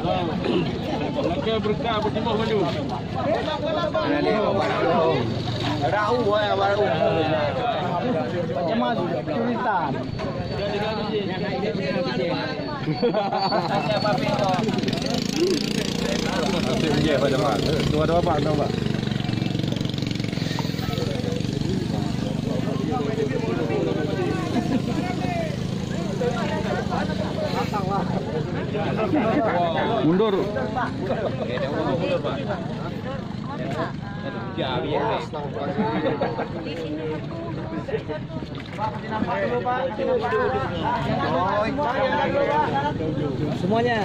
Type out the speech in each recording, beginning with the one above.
Lagi berkah bertimah maju. Rau ya baru. Macam mana kesulitan? Siapa pintu? Dia pada mak. Dua pak, dua pak. Mundur. Mundur pak. Ya biar. Semuanya.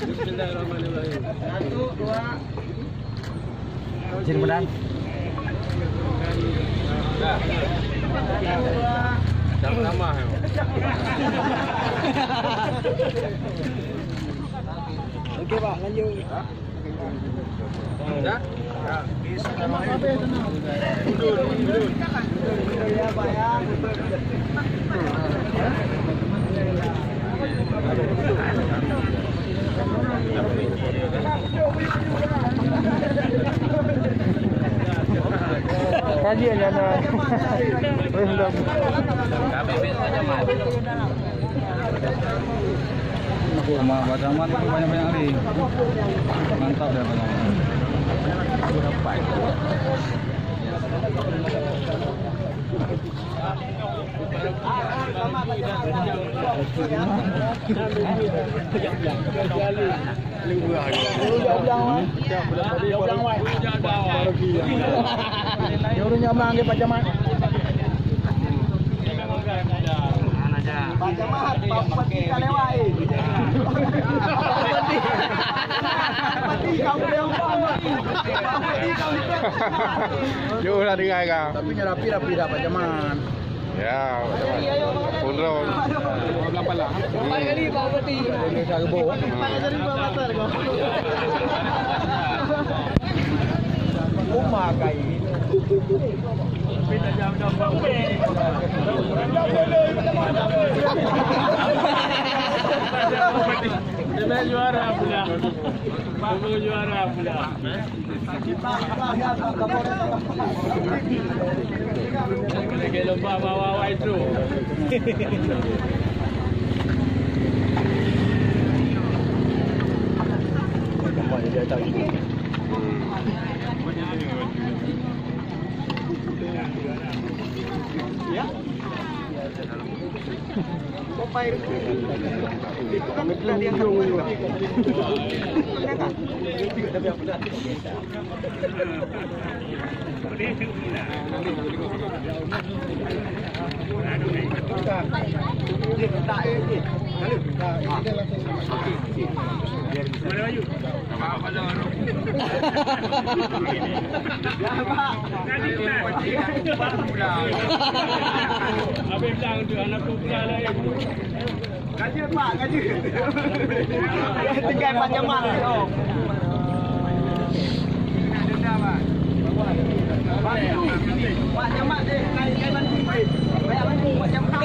Bismillahirrahmanirrahim. 1, 2. Izin benar. Jangan lama. Oke Pak, lanjut. Ya. Ya Pak ya. Kajian ya nah. Belum. KBB saja mati. Sama Bacaman itu banyak-banyak nih. Mantap ya Bacaman. Berapa itu? Jauh lah dengan kau. Tapi rapi dah Pak Jaman. Ya, Pundron. Berapa lah? Berapa kali Pak Bupati? Ini dah ke bawah. Rumah kai. Dia juara pula. Baru juara pula. Lagi lomba bawa itu. Kembali dia tak ini. Ya. Popai. Itu kan betul dia kan. Tapi apa dah? Habis bilang tu anak pula lah yang Gaji Pak, gaji. Tinggal Pak Jamal. Pak Jamal dia kai bantu. Bayar bantu Pak Jamal.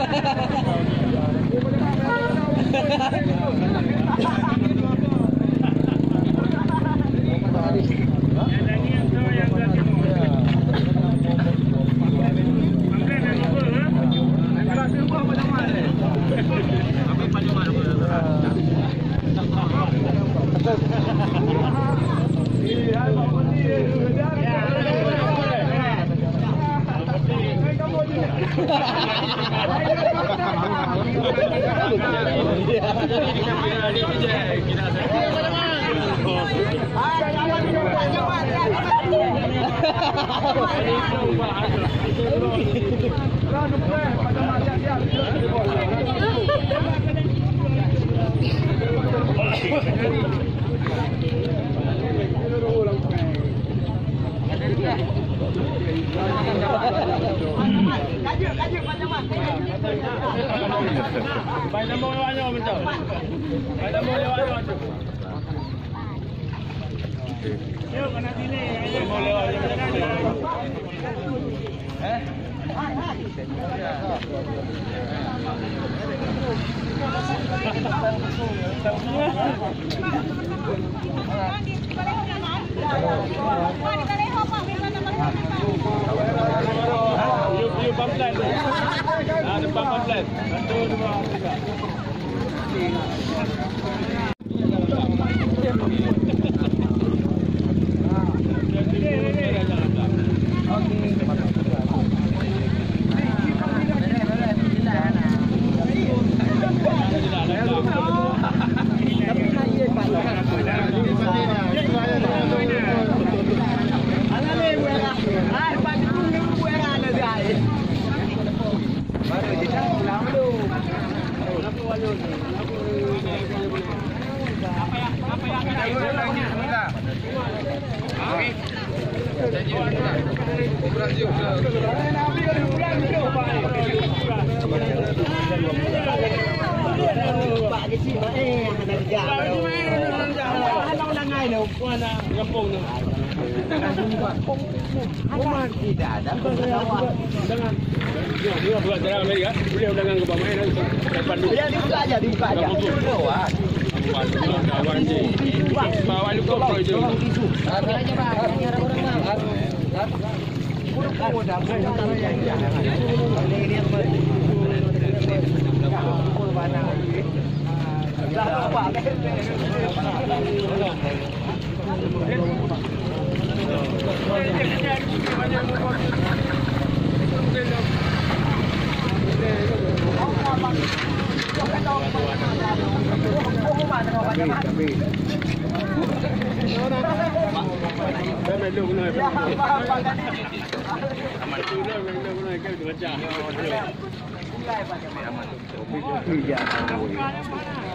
Baik nombor lewatnya betul. Baik nombor lewatnya betul. Yuk kena sini. Nombor lewatnya betul. You pamphlet. Ada pamphlet.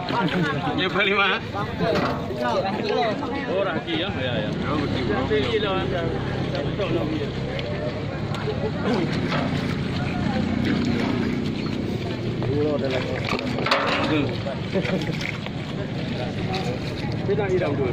1, yang paling mahal. Oh, raki ya. Ya, ya. Oh, betul. Kita hilang dulu.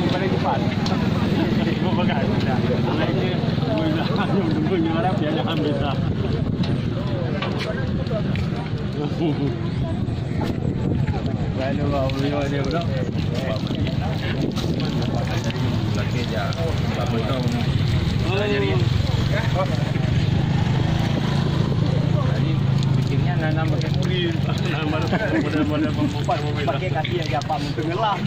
Paling depan. Mau pakai. Lainnya gue yang harap dia jangan bisa. Lalu bawa dia bro. Lagi aja. Betul. Jadi bikinnya nanam pakai kulit, nanam model pembuat mobil. Pakai kaki aja Pak, tenggelam.